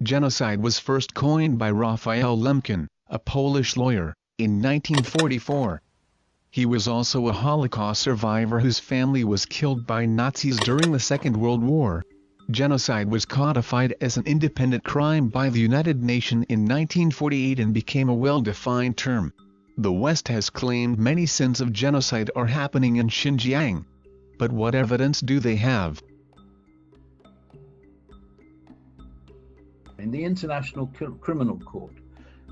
Genocide was first coined by Raphael Lemkin, a Polish lawyer, in 1944. He was also a Holocaust survivor whose family was killed by Nazis during the Second World War. Genocide was codified as an independent crime by the United Nations in 1948 and became a well-defined term. The West has claimed many sins of genocide are happening in Xinjiang. But what evidence do they have? The International Criminal Court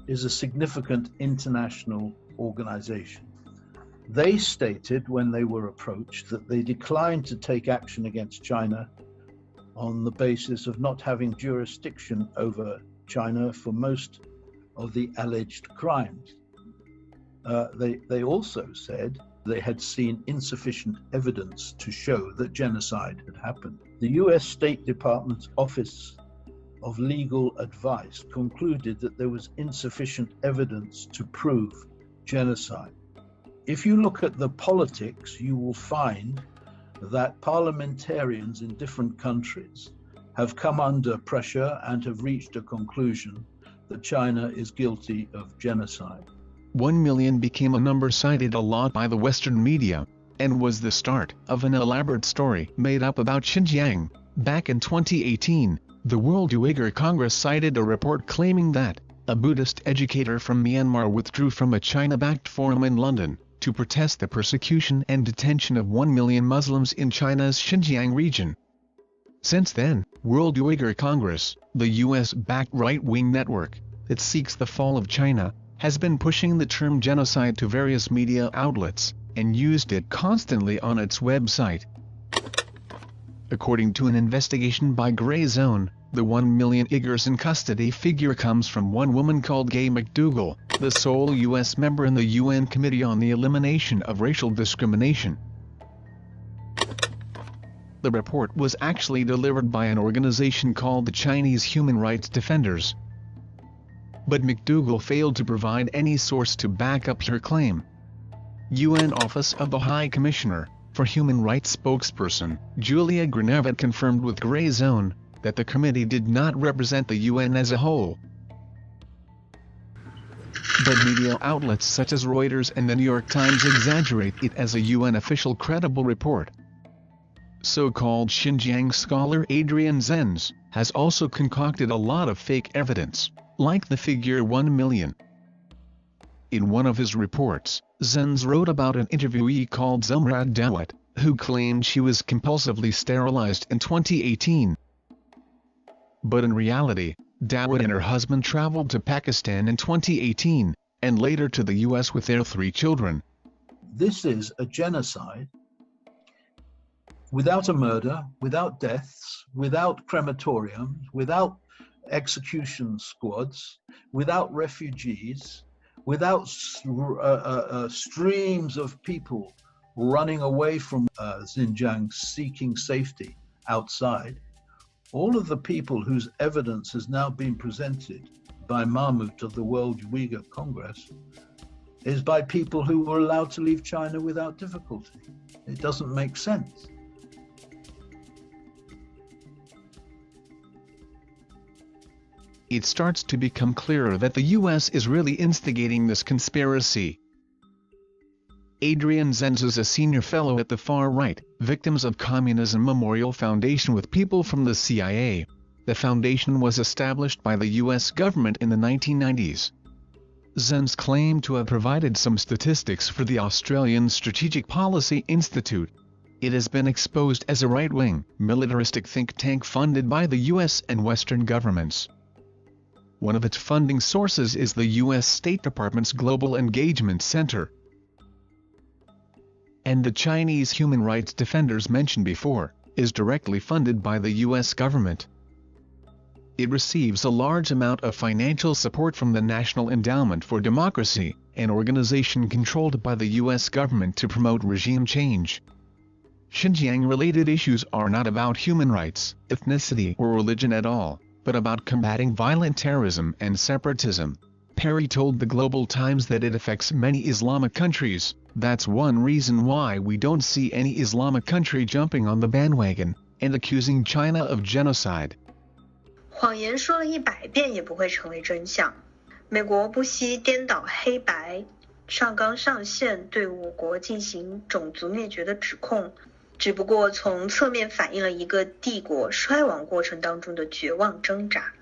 is a significant international organization. They stated when they were approached that they declined to take action against China on the basis of not having jurisdiction over China for most of the alleged crimes. They also said they had seen insufficient evidence to show that genocide had happened. The US State Department's Office of Legal Advice concluded that there was insufficient evidence to prove genocide. If you look at the politics, you will find that parliamentarians in different countries have come under pressure and have reached a conclusion that China is guilty of genocide. 1 million became a number cited a lot by the Western media, and was the start of an elaborate story made up about Xinjiang. Back in 2018, the World Uyghur Congress cited a report claiming that a Buddhist educator from Myanmar withdrew from a China-backed forum in London to protest the persecution and detention of 1 million Muslims in China's Xinjiang region. Since then, World Uyghur Congress, the US-backed right-wing network that seeks the fall of China, has been pushing the term genocide to various media outlets, and used it constantly on its website. According to an investigation by Grey Zone, the 1 million Uyghurs in custody figure comes from one woman called Gay McDougall, the sole U.S. member in the UN Committee on the Elimination of Racial Discrimination. The report was actually delivered by an organization called the Chinese Human Rights Defenders. But McDougall failed to provide any source to back up her claim. UN Office of the High Commissioner for Human Rights spokesperson Julia Grenevet confirmed with Grey Zone that the committee did not represent the UN as a whole. But media outlets such as Reuters and the New York Times exaggerate it as a UN official credible report. So-called Xinjiang scholar Adrian Zenz has also concocted a lot of fake evidence, like the figure 1 million. In one of his reports, Zenz wrote about an interviewee called Zumrad Dawit, who claimed she was compulsively sterilized in 2018. But in reality, Dawit and her husband traveled to Pakistan in 2018, and later to the US with their 3 children. This is a genocide without a murder, without deaths, without crematoriums, without execution squads, without refugees, without streams of people running away from Xinjiang seeking safety outside. All of the people whose evidence has now been presented by Mahmoud of the World Uyghur Congress is by people who were allowed to leave China without difficulty. It doesn't make sense. It starts to become clearer that the US is really instigating this conspiracy. Adrian Zenz is a senior fellow at the far-right Victims of Communism Memorial Foundation with people from the CIA. The foundation was established by the US government in the 1990s. Zenz claimed to have provided some statistics for the Australian Strategic Policy Institute. It has been exposed as a right-wing, militaristic think tank funded by the US and Western governments. One of its funding sources is the US State Department's Global Engagement Center. And the Chinese Human Rights Defenders mentioned before is directly funded by the US government. It receives a large amount of financial support from the National Endowment for Democracy, an organization controlled by the US government to promote regime change. Xinjiang-related issues are not about human rights, ethnicity or religion at all, but about combating violent terrorism and separatism. Perry told the Global Times that it affects many Islamic countries. That's one reason why we don't see any Islamic country jumping on the bandwagon and accusing China of genocide. 谎言说了100遍也不会成为真相。美国不惜颠倒黑白，上纲上线对我国进行种族灭绝的指控，只不过从侧面反映了一个帝国衰亡过程当中的绝望挣扎。